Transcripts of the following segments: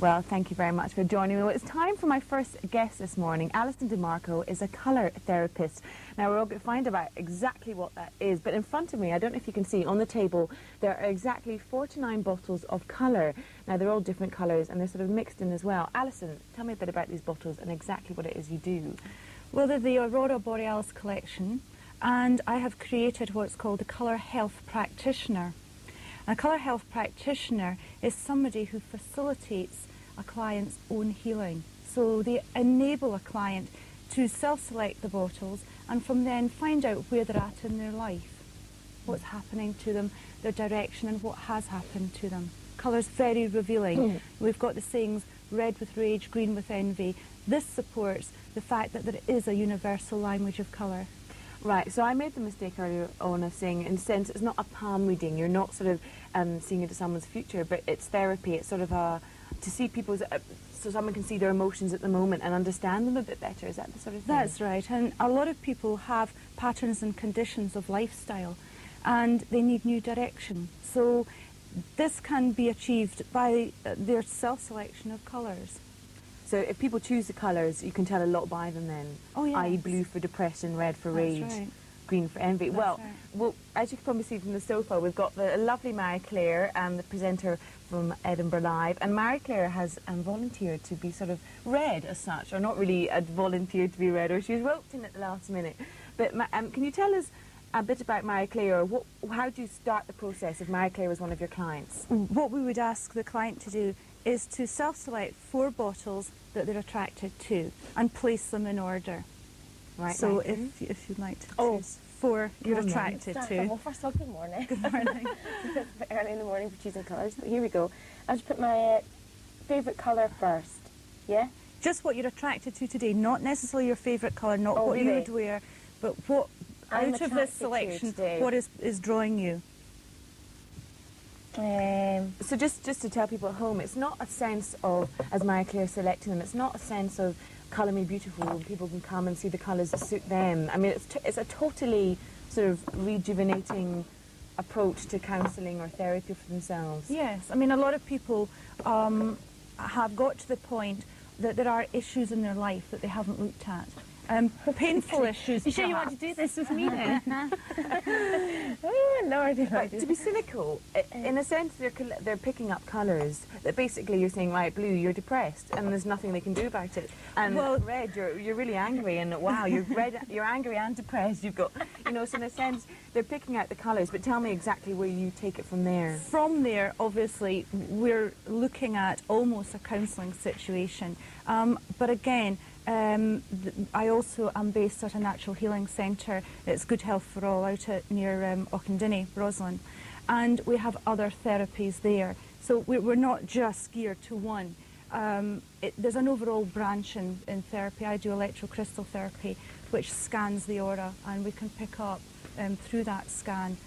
Well, thank you very much for joining me. Well, it's time for my first guest this morning. Alison Demarco is a colour therapist. Now, we're all going to find out exactly what that is, but in front of me, I don't know if you can see, on the table, there are exactly 49 bottles of colour. Now, they're all different colours, and they're sort of mixed in as well. Alison, tell me a bit about these bottles and exactly what it is you do. Well, they're the Aurora Borealis collection, and I have created what's called a Colour Health Practitioner. A Colour Health Practitioner is somebody who facilitates a client's own healing. So they enable a client to self-select the bottles and from then find out where they're at in their life, what's happening to them, their direction and what has happened to them. Colour's very revealing. We've got the sayings, red with rage, green with envy. This supports the fact that there is a universal language of colour. Right, so I made the mistake earlier on of saying, in a sense, it's not a palm reading. You're not sort of seeing into someone's future, but it's therapy. It's sort of to see people's, so someone can see their emotions at the moment and understand them a bit better. Is that the sort of thing? That's right, and a lot of people have patterns and conditions of lifestyle and they need new direction. So this can be achieved by their self-selection of colours. So if people choose the colours, you can tell a lot by them then. Oh, yes. I.e. blue for depression, red for rage, right. green for envy. That's Well, right. Well, as you can probably see from the sofa, we've got the lovely Marie-Claire, the presenter from Edinburgh Live. And Marie-Claire has volunteered to be sort of red as such, or not really volunteered to be red, or she was roped in at the last minute. But can you tell us a bit about Marie-Claire, or how do you start the process if Marie-Claire was one of your clients? What we would ask the client to do is to self-select 4 bottles that they're attracted to and place them in order. Right. So if you'd like to choose 4 you're attracted to. Well, first of all, good morning. Good morning. It's a bit early in the morning for choosing colours, but here we go. I'll just put my favourite colour first, yeah? Just what you're attracted to today, not necessarily your favourite colour, not what you would wear, but what, I'm out of this selection, what is drawing you? So just to tell people at home, it's not a sense of, as Marie-Claire selecting them, it's not a sense of colour me beautiful and people can come and see the colours that suit them. I mean, it's a totally sort of rejuvenating approach to counselling or therapy for themselves. Yes, I mean, a lot of people have got to the point that there are issues in their life that they haven't looked at. Painful issues. You sure you want to do this with me then? Oh, Lord. To be cynical, in a sense, they're picking up colours that basically you're saying, right, blue, you're depressed, and there's nothing they can do about it. And red, you're really angry, and wow, you're angry and depressed. You've got, you know, so in a sense, they're picking out the colours. But tell me exactly where you take it from there. From there, obviously, we're looking at almost a counselling situation. But again, I also am based at a natural healing centre. It's Good Health for All out near Auchendinny, Roslin, and we have other therapies there. So we're not just geared to one. There's an overall branch in therapy. I do electrocrystal therapy, which scans the aura, and we can pick up through that scan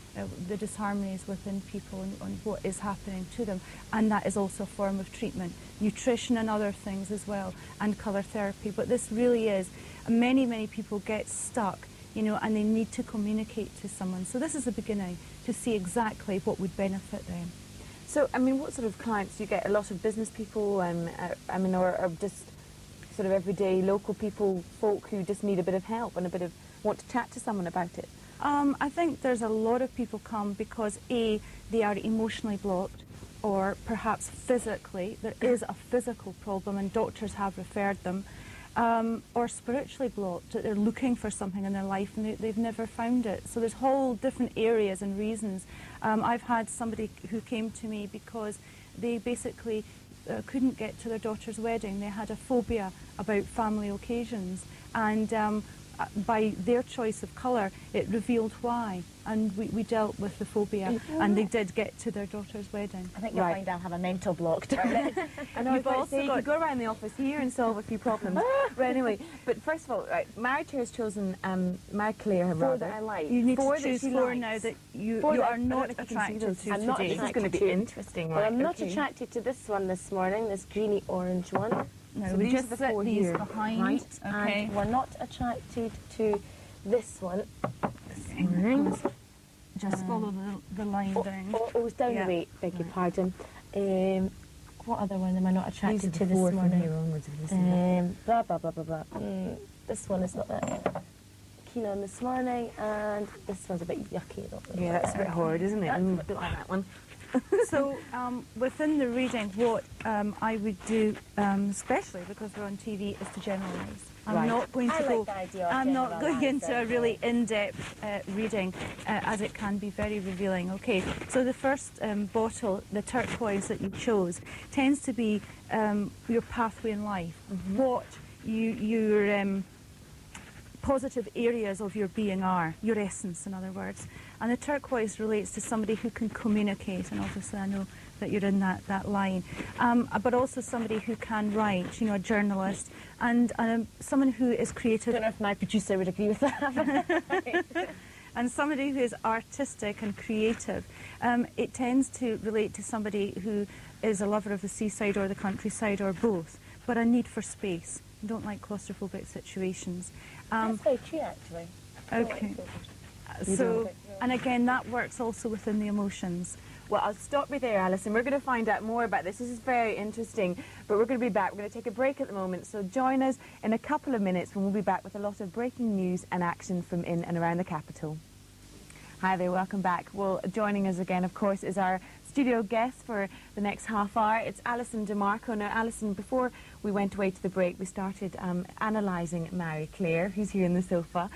the disharmonies within people and what is happening to them, and that is also a form of treatment. Nutrition and other things as well, and colour therapy. But this really is, many people get stuck, you know, and they need to communicate to someone. So this is the beginning to see exactly what would benefit them. So, I mean, what sort of clients do you get? A lot of business people, I mean, or just sort of everyday local people, folk who just need a bit of help and want to chat to someone about it? I think there's a lot of people come because A, they are emotionally blocked, or perhaps physically, there is a physical problem and doctors have referred them, or spiritually blocked, that they're looking for something in their life and they've never found it. So there's whole different areas and reasons. I've had somebody who came to me because they basically couldn't get to their daughter's wedding. They had a phobia about family occasions, and by their choice of colour, it revealed why, and we dealt with the phobia, and they did get to their daughter's wedding. I think you'll find I'll have a mental block. I know, you've also you could go around the office here and solve a few problems. But anyway, but first of all, right, Marie-Claire has chosen Marie-Claire, Four that I like. You need Four to choose that she 4 likes. now that you are not attracted to I'm not today. This is going to be interesting, right? Well, I'm not attracted to this one this morning, this greeny orange one. No, So we these just are the set 4 these here. behind. Right, Okay. and we're not attracted to this one. Just follow the line down. Oh, it's down Yeah. the way, beg your pardon. what other one am I not attracted to this From morning? here onwards, if you listen. Blah, blah, blah, blah, blah. This one is not that keen on this morning, and this one's a bit yucky. Yeah, that's a bit horrid, isn't it? Don't like that one. So within the reading, what I would do, especially because we're on TV, is to generalise. I'm not going to go. I'm not going into a really in-depth reading, as it can be very revealing. Okay, so the first bottle, the turquoise that you chose, tends to be your pathway in life. What your positive areas of your being are, your essence, in other words. And the turquoise relates to somebody who can communicate, and obviously I know that you're in that line, but also somebody who can write, you know, a journalist, and someone who is creative. I don't know if my producer would agree with that. And somebody who is artistic and creative. It tends to relate to somebody who is a lover of the seaside or the countryside or both, but a need for space. Don't like claustrophobic situations. That's very true, actually. Okay. So, and again, that works also within the emotions. Well, I'll stop you there, Alison. We're going to find out more about this. This is very interesting, but we're going to be back. We're going to take a break at the moment, so join us in a couple of minutes when we'll be back with a lot of breaking news and action from in and around the capital. Hi there, welcome back. Well, joining us again, of course, is our studio guest for the next half hour. It's Alison Demarco. Now, Alison, before we went away to the break, we started analysing Marie Claire, who's here in the sofa.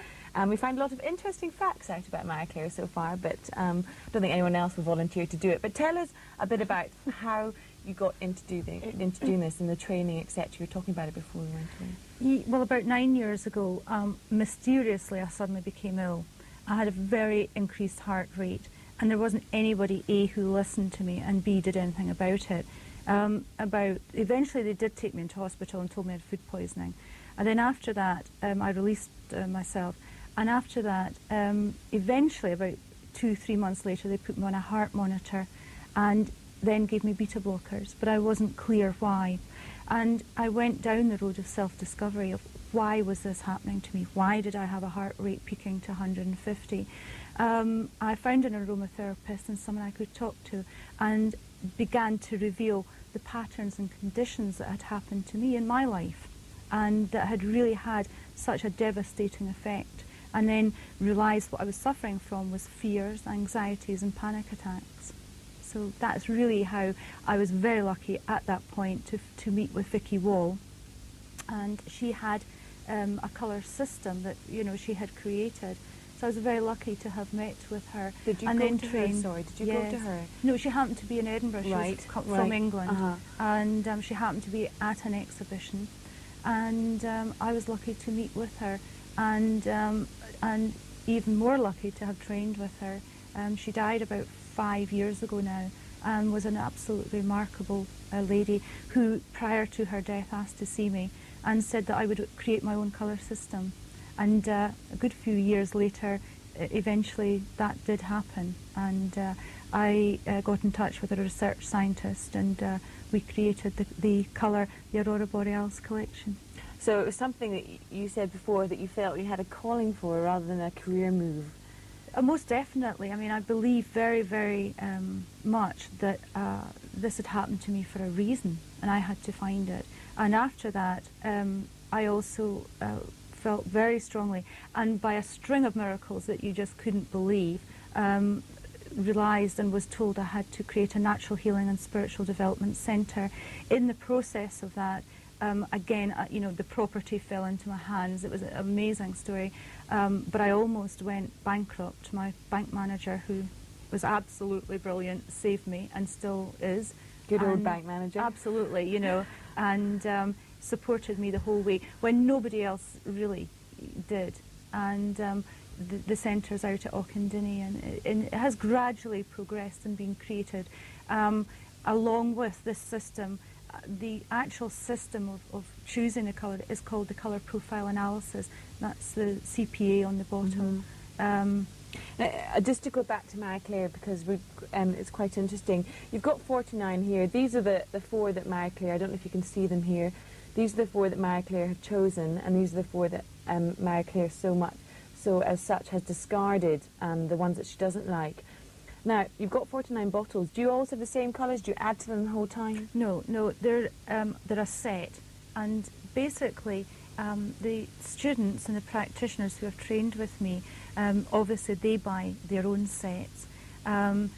We found a lot of interesting facts out about Marie Claire so far, but I don't think anyone else will volunteer to do it. But tell us a bit about how you got into doing this and the training, etc. You were talking about it before we went away. Well, about 9 years ago, mysteriously, I suddenly became ill. I had a very increased heart rate, and there wasn't anybody, A, who listened to me, and B, did anything about it. Eventually, they did take me into hospital and told me I had food poisoning. And then after that, I released myself. And after that, eventually, about 2-3 months later, they put me on a heart monitor and then gave me beta blockers, but I wasn't clear why. And I went down the road of self-discovery of why was this happening to me? Why did I have a heart rate peaking to 150? I found an aromatherapist and someone I could talk to, and began to reveal the patterns and conditions that had happened to me in my life, and that had really had such a devastating effect. And then realised what I was suffering from was fears, anxieties and panic attacks. So that's really how I was very lucky at that point to meet with Vicky Wall. And she had a colour system that, you know, she had created. So I was very lucky to have met with her. Did you and go then to trained. her? Sorry, did you go to her? No, she happened to be in Edinburgh. She Right, was from England. Uh-huh. And she happened to be at an exhibition. And I was lucky to meet with her. And even more lucky to have trained with her. She died about 5 years ago now, and was an absolutely remarkable lady who, prior to her death, asked to see me and said that I would create my own colour system. And a good few years later, eventually that did happen, and I got in touch with a research scientist, and we created the colour, the Aurora Borealis collection. So it was something that you said before that you felt you had a calling for rather than a career move. Most definitely. I mean, I believe very, very much that this had happened to me for a reason, and I had to find it. And after that, I also felt very strongly, and by a string of miracles that you just couldn't believe, realised and was told I had to create a natural healing and spiritual development centre. In the process of that, again, you know, the property fell into my hands. It was an amazing story, but I almost went bankrupt. My bank manager, who was absolutely brilliant, saved me and still is. Good old bank manager. Absolutely, you know, and supported me the whole way when nobody else really did. And the centre's out at Auchendinny, and it has gradually progressed and been created along with this system. The actual system of choosing a colour is called the colour profile analysis. That's the CPA on the bottom. Just to go back to Marie Claire, because it's quite interesting. You've got 49 here. These are the 4 that Marie Claire, I don't know if you can see them here. These are the 4 that Marie Claire had chosen, and these are the 4 that Marie Claire so as such has discarded, the ones that she doesn't like. Now, you've got 49 bottles. Do you always have the same colours? Do you add to them the whole time? No, they're a set, and basically the students and the practitioners who have trained with me, obviously they buy their own sets, and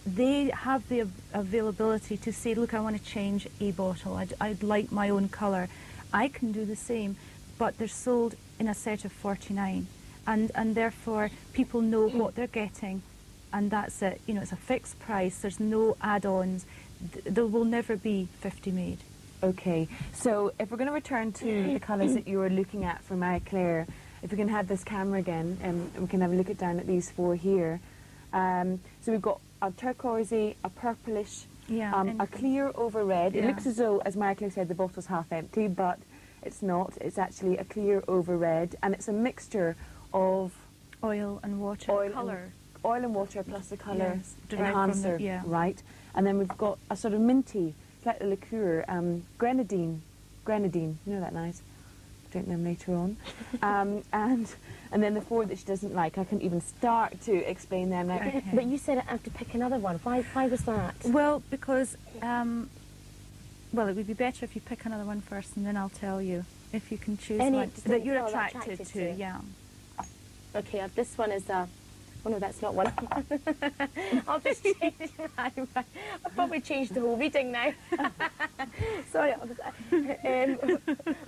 they have the availability to say, look, I want to change a bottle, I'd like my own colour. I can do the same, but they're sold in a set of 49, and therefore people know what they're getting, and that's it. You know, it's a fixed price, there's no add-ons, there will never be 50 made. Okay, so if we're going to return to the colours that you were looking at for Marie Claire, if we can have this camera again, and we can have a look down at these four here. So we've got a turquoisey, a purplish, a clear over red. It looks as though, as Marie Claire said, the bottle's half empty, but it's not. It's actually a clear over red, and it's a mixture of oil and water, colour. Oil and water plus the colour enhancer, right? And then we've got a sort of minty, slightly liqueur, grenadine, you know that nice? Drink them later on. And then the four that she doesn't like, I couldn't even start to explain them now. Okay. But you said I have to pick another one. Why was that? Well, because, well, it would be better if you pick another one first, and then I'll tell you if you can choose one that you're attracted to. Yeah. Okay, this one is oh no, that's not one. I'll just change my mind. I'll probably change the whole reading now. Sorry.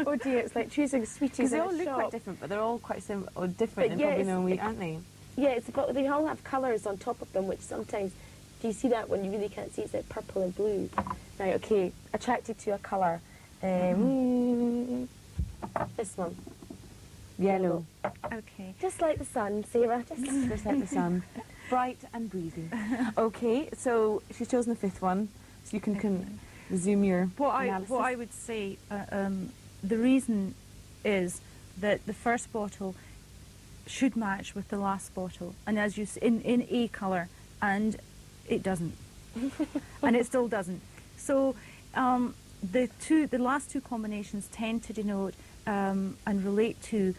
Oh dear, it's like choosing sweeties in a shop. They all look quite different, but they're all quite similar, or different, and probably know aren't they? Yeah, but they all have colours on top of them, which sometimes, do you see that when you really can't see? It's like purple and blue. Right, okay, attracted to a colour. This one. Yellow. Okay. Just like the sun, Sarah. Just like the sun. Bright and breezy. Okay, so she's chosen the fifth one, so you can resume your analysis. What I would say, the reason is that the first bottle should match with the last bottle, and as you in a colour, and it doesn't, and it still doesn't. So the last two combinations tend to denote and relate to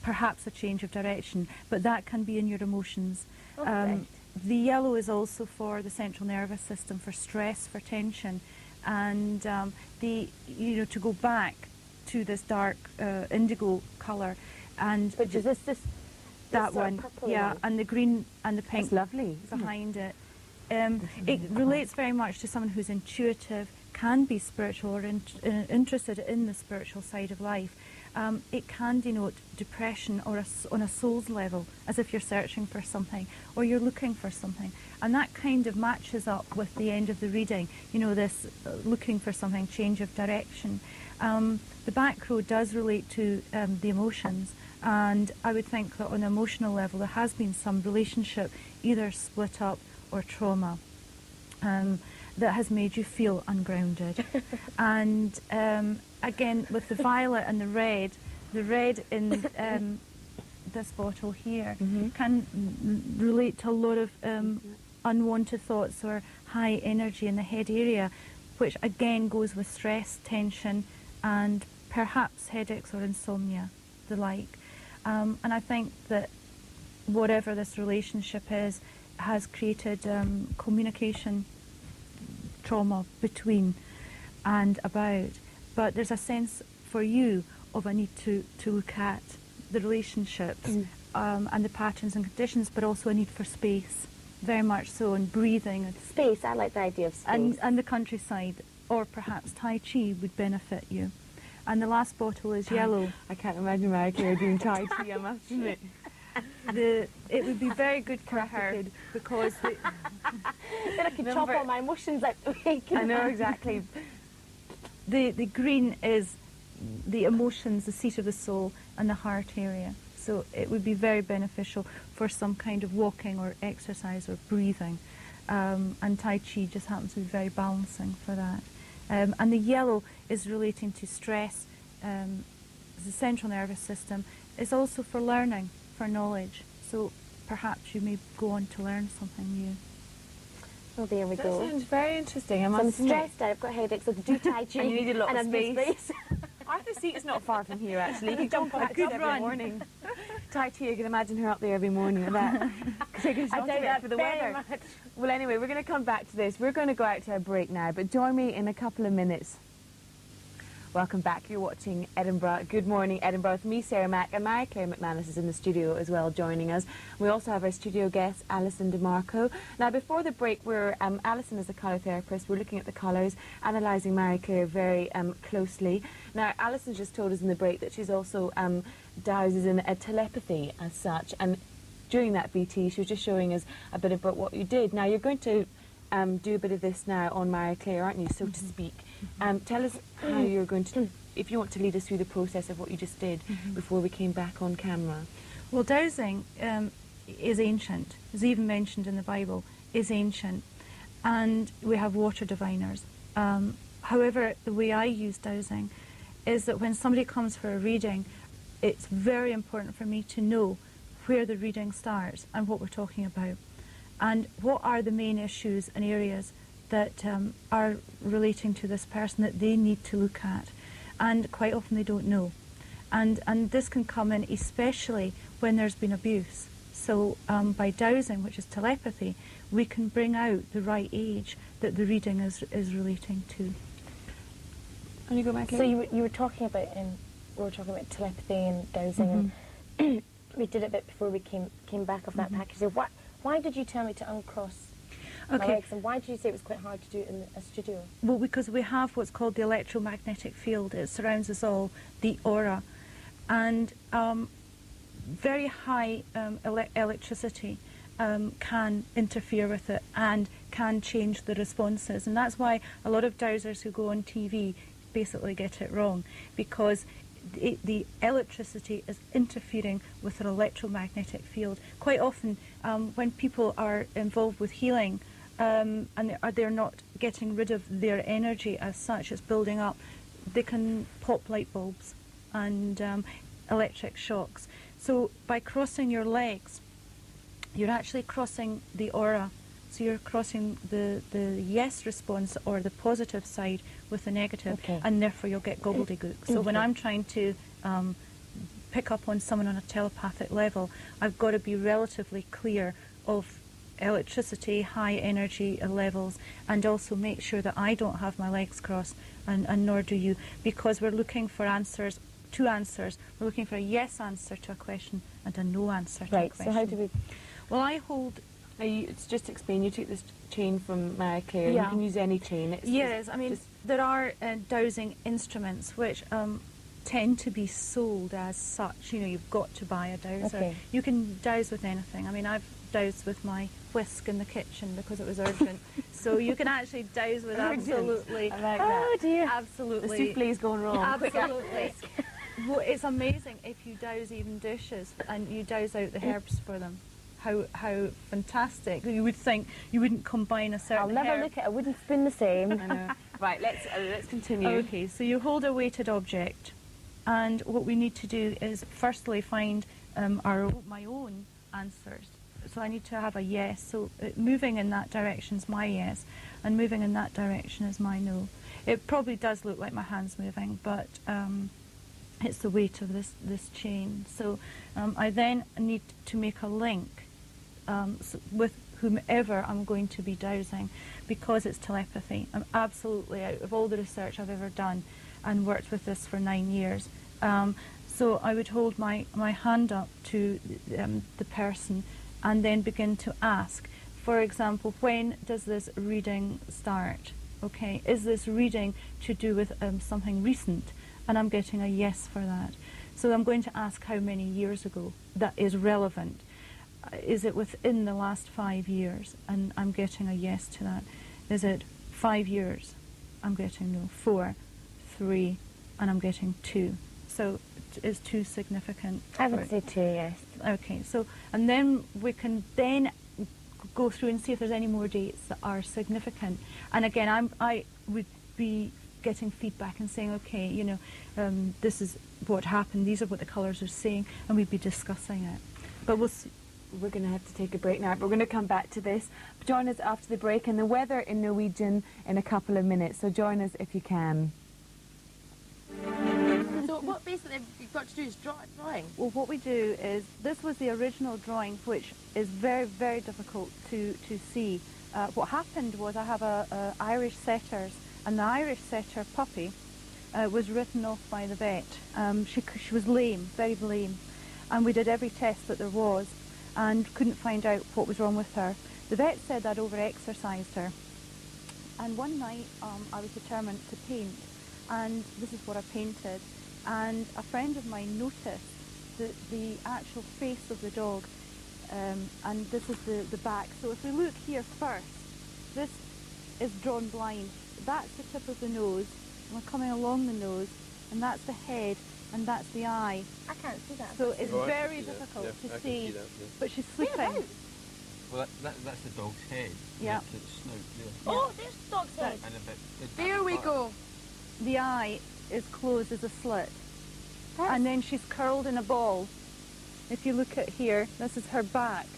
perhaps a change of direction, but that can be in your emotions. The yellow is also for the central nervous system, for stress, for tension, and to go back to this dark indigo colour, and which is this that one, one. and the green and the pink. It's lovely Behind it. It relates very much to someone who's intuitive, can be spiritual, or interested in the spiritual side of life. It can denote depression or on a soul's level, as if you're searching for something or you're looking for something. And that kind of matches up with the end of the reading, you know, this looking for something, change of direction. The back row does relate to the emotions, and I would think that on an emotional level there has been some relationship, either split up or trauma, that has made you feel ungrounded. And again, with the violet and the red in this bottle here can relate to a lot of unwanted thoughts or high energy in the head area, which again goes with stress, tension, and perhaps headaches or insomnia, the like. And I think that whatever this relationship is, has created communication trauma between and about. But there's a sense for you of a need to look at the relationships and the patterns and conditions, but also a need for space, very much so, and breathing. Space, I like the idea of space. And the countryside, or perhaps Tai Chi would benefit you. And the last bottle is yellow. I can't imagine Marie Claire doing Tai Chi, I must admit. It would be very good for her, because then I could chop all my emotions out the way. I know, exactly. The green is the emotions, the seat of the soul, and the heart area. So it would be very beneficial for some kind of walking or exercise or breathing. And Tai Chi just happens to be very balancing for that. And the yellow is relating to stress, the central nervous system. It's also for learning, for knowledge. So perhaps you may go on to learn something new. Oh, there we go. That sounds very interesting. I'm stressed out, I've got headaches, so to do Tai Chi. And you need a lot of space. Arthur's seat is not far from here, actually. You can jump on it Good every run. morning. Tai Tia, you can imagine her up there every morning with that. Taking shots of it for the very weather. much. Well, anyway, we're going to come back to this. We're going to go out to a break now, but join me in a couple of minutes. Welcome back. You're watching Edinburgh. Good morning, Edinburgh, with me, Sarah Mack, and Mary-Claire McManus is in the studio as well, joining us. We also have our studio guest, Alison Demarco. Now, before the break, Alison is a colour therapist. We're looking at the colours, analysing Mary-Claire very closely. Now, Alison just told us in the break that she's also douses in a telepathy as such, and during that BT, she was just showing us a bit about what you did. Now, you're going to do a bit of this now on Mary-Claire, aren't you, so to speak? Tell us how you're going to, if you want to lead us through the process of what you just did before we came back on camera. Well, dowsing is ancient. It's even mentioned in the Bible, is ancient. And we have water diviners. However, the way I use dowsing is that when somebody comes for a reading, it's very important for me to know where the reading starts and what we're talking about. And what are the main issues and areas that are relating to this person that they need to look at. And quite often they don't know. And this can come in especially when there's been abuse. So by dowsing, which is telepathy, we can bring out the right age that the reading is relating to. And you go back. So you were talking about we were talking about telepathy and dowsing, and we did it a bit before we came back off that package. So why did you tell me to uncross my legs, and why did you say it was quite hard to do it in a studio? Well, because we have what's called the electromagnetic field. It surrounds us all, the aura, and very high electricity can interfere with it and can change the responses. And that's why a lot of dowsers who go on TV basically get it wrong, because the electricity is interfering with an electromagnetic field. Quite often when people are involved with healing and they're not getting rid of their energy as such, it's building up, they can pop light bulbs and electric shocks. So by crossing your legs, you're actually crossing the aura. So you're crossing the yes response, or the positive side, with the negative, and therefore you'll get gobbledygook. So when I'm trying to pick up on someone on a telepathic level, I've got to be relatively clear of electricity, high energy levels, and also make sure that I don't have my legs crossed, and nor do you, because we're looking for answers, two answers. We're looking for a yes answer to a question and a no answer to a question. So how do we... Well, I hold... Now it's just to explain, you took this chain from Mary-Claire. You can use any chain. Yes, I mean, there are dowsing instruments which tend to be sold as such. You know, you've got to buy a dowser. You can dowse with anything. I mean, I've dowsed with my whisk in the kitchen because it was urgent. So you can actually dowse with absolutely... I like that. Oh dear. Absolutely. The souffle's gone wrong. Absolutely. Well, it's amazing if you dowse even dishes and you dowse out the herbs for them. How fantastic. You would think you wouldn't combine a certain I'll never herb. look at it. I wouldn't spin the same. I know. Right, let's continue. Okay, so you hold a weighted object, and what we need to do is firstly find my own answers. So I need to have a yes. So moving in that direction is my yes, and moving in that direction is my no. It probably does look like my hand's moving, but it's the weight of this chain. So I then need to make a link with whomever I'm going to be dowsing, because it's telepathy. I'm absolutely out of all the research I've ever done and worked with this for 9 years. So I would hold my hand up to the person and then begin to ask, for example, when does this reading start? Okay, is this reading to do with something recent? And I'm getting a yes for that. So I'm going to ask how many years ago that is relevant. Is it within the last 5 years? And I'm getting a yes to that. Is it 5 years? I'm getting no. 4, 3, and I'm getting 2. So is 2 significant? I would say 2, yes. Okay, so, and then we can then go through and see if there's any more dates that are significant. And again, I would be getting feedback and saying, okay, you know, this is what happened, these are what the colours are saying, and we'd be discussing it. But we'll see. We're going to have to take a break now, but we're going to come back to this. Join us after the break, and the weather in Norwegian in a couple of minutes, so join us if you can. basically you've got to do is drawing. Well, what we do is, this was the original drawing, which is very, very difficult to see. What happened was, I have a Irish setters, and the Irish setter puppy was written off by the vet. She was lame, very lame, and we did every test that there was and couldn't find out what was wrong with her. The vet said I'd over-exercised her, and one night I was determined to paint, and this is what I painted, and a friend of mine noticed the actual face of the dog, and this is the back. So if we look here first, this is drawn blind. That's the tip of the nose, and we're coming along the nose, and that's the head, and that's the eye. I can't see that. So it's very difficult to see, but she's sleeping. Well, that's the dog's head. Yeah. It's its snout there. Oh, there's the dog's head. And a bit, There we go. The eye is closed as a slit, and then she's curled in a ball. If you look at here, this is her back.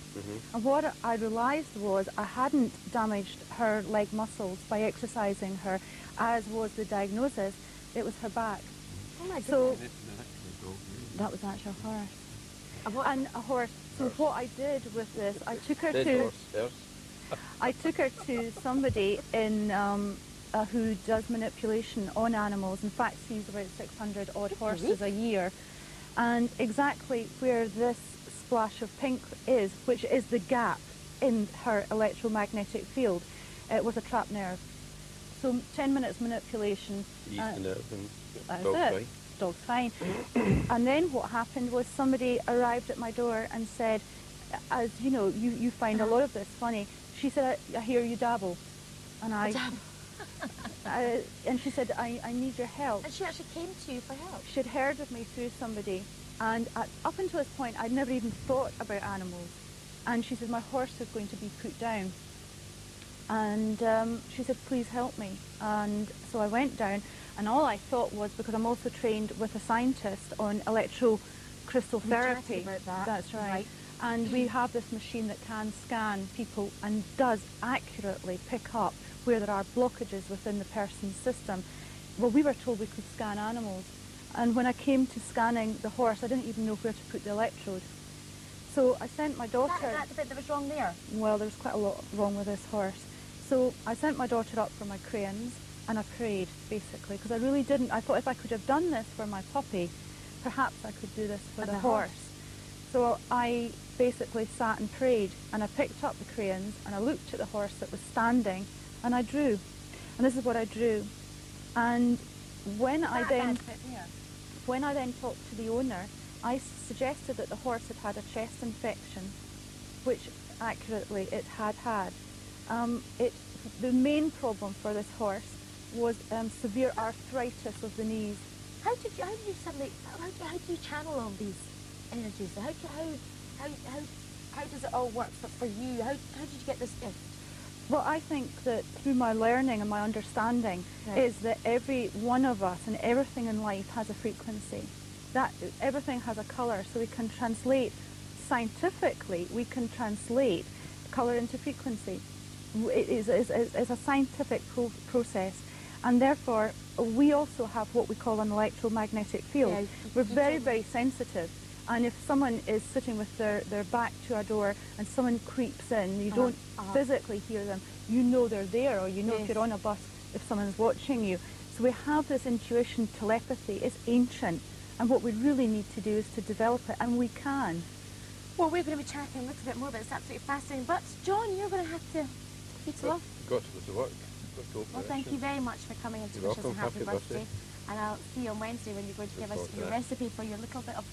And what I realised was I hadn't damaged her leg muscles by exercising her, as was the diagnosis. It was her back. Oh my So goodness. that was actually a horse. And a horse. So what I did with this, I took her to somebody in who does manipulation on animals. In fact, sees about 600 odd horses a year. And exactly where this splash of pink is, which is the gap in her electromagnetic field, it was a trapped nerve. So 10 minutes manipulation. Ease the nerve and That's dog's it. fine. Dog's fine. And then what happened was, somebody arrived at my door and said, as you know, you find a lot of this funny. She said, I hear you dabble. And and she said, I need your help. And she actually came to you for help. She'd heard of me through somebody, and up until this point I'd never even thought about animals. And she said, my horse is going to be put down. And she said, please help me. And so I went down, and all I thought was, because I'm also trained with a scientist on electrocrystal therapy. About that. That's right. And we have this machine that can scan people and does accurately pick up where there are blockages within the person's system. Well, we were told we could scan animals. And when I came to scanning the horse, I didn't even know where to put the electrode. So I sent my daughter... That's the bit that was wrong there? Well, there was quite a lot wrong with this horse. So I sent my daughter up for my crayons, and I prayed, basically, because I really didn't. I thought if I could have done this for my puppy, perhaps I could do this for the horse. So I basically sat and prayed, and I picked up the crayons, and I looked at the horse that was standing, and I drew. And this is what I drew. And when I then talked to the owner, I suggested that the horse had had a chest infection, which accurately it had had. The main problem for this horse was severe arthritis of the knees. How do you channel all these energies? How does it all work for you? How did you get this gift? Well, I think that through my learning and my understanding is that every one of us and everything in life has a frequency. That everything has a colour, so we can translate scientifically. We can translate colour into frequency. It is a scientific process, and therefore we also have what we call an electromagnetic field. Yeah, we're very, very sensitive. And if someone is sitting with their back to a door and someone creeps in, you don't physically hear them, you know they're there, or you know if you're on a bus, if someone's watching you. So we have this intuition, telepathy. It's ancient, and what we really need to do is to develop it, and we can. Well, we're going to be chatting a little bit more, but it's absolutely fascinating. But John, you're going to have to beat it off. Got to go to work. Well, thank you very much for coming in to wish us a happy birthday. And I'll see you on Wednesday when you're going to give us your recipe for your little bit of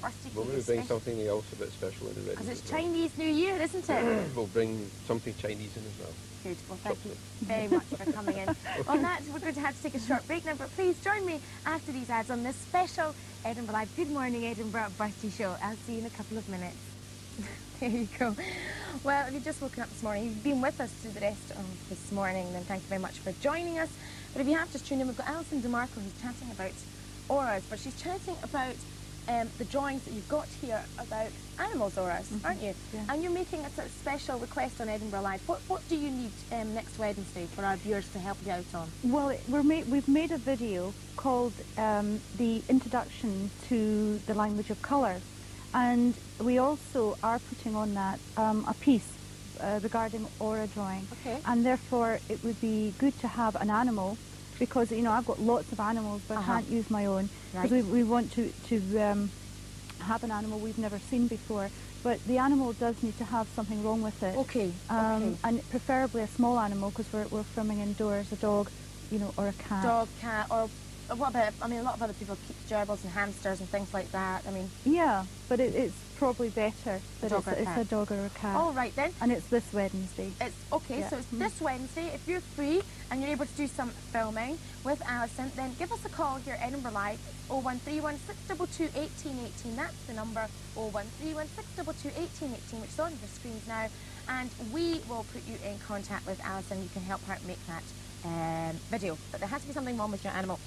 birthday cake. We'll maybe bring something else a bit special in the ready. Because it's Chinese New Year, isn't it? We'll bring something Chinese in as well. Good. Well, thank you very much for coming in. On that, we're going to have to take a short break now, but please join me after these ads on this special Edinburgh Live Good Morning Edinburgh birthday show. I'll see you in a couple of minutes. There you go. Well, if you've just woken up this morning, you've been with us through the rest of this morning, then thank you very much for joining us. But if you have just tuned in, we've got Alison Demarco who's chatting about auras, but she's chatting about the drawings that you've got here about animals, Auras, aren't you? Yeah. And you're making a sort of special request on Edinburgh Live. What do you need next Wednesday for our viewers to help you out on? Well, we've made a video called The Introduction to the Language of Colour, and we also are putting on that a piece regarding aura drawing. Okay. And therefore it would be good to have an animal, because I've got lots of animals, but I can't use my own, because Right. we want to have an animal we've never seen before. But the animal does need to have something wrong with it. Okay. And preferably a small animal, because we're filming indoors, a dog, or a cat. Dog, cat, or what about, a lot of other people keep gerbils and hamsters and things like that. Yeah, but it's probably better that Dog or it's cat. a dog or a cat. All right then. And it's this Wednesday. It's okay, Yeah. so it's this Wednesday. If you're free and you're able to do some filming with Alison, then give us a call here at Edinburgh Live, 0131 622 1818. That's the number, 0131 622 1818, which is on your screens now. And we will put you in contact with Alison. You can help her make that video. But there has to be something wrong with your animal.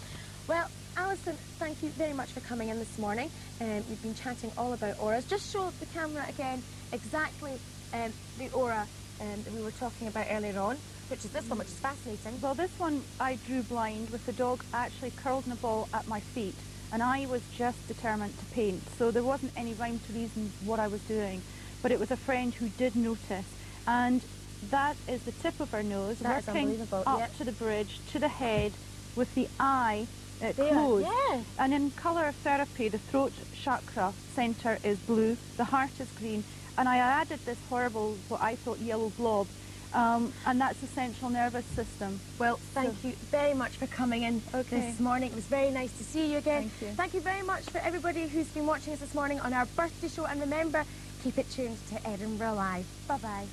Well, Alison, thank you very much for coming in this morning. We've been chatting all about auras. Just show the camera again exactly the aura that we were talking about earlier on, which is this one, which is fascinating. Well, this one I drew blind, with the dog actually curled in a ball at my feet, and I was just determined to paint, so there wasn't any rhyme to reason what I was doing. But it was a friend who did notice, and that is the tip of her nose, That is working unbelievable, up yep. to the bridge, to the head, with the eye There, closed. yeah. And in colour therapy, the throat chakra centre is blue, the heart is green, and I added this horrible, what I thought, yellow blob, and that's the central nervous system. Well, thank you very much for coming in this morning. It was very nice to see you again. Thank you. Thank you very much for everybody who's been watching us this morning on our birthday show. And remember, keep it tuned to Edinburgh Live. Bye-bye.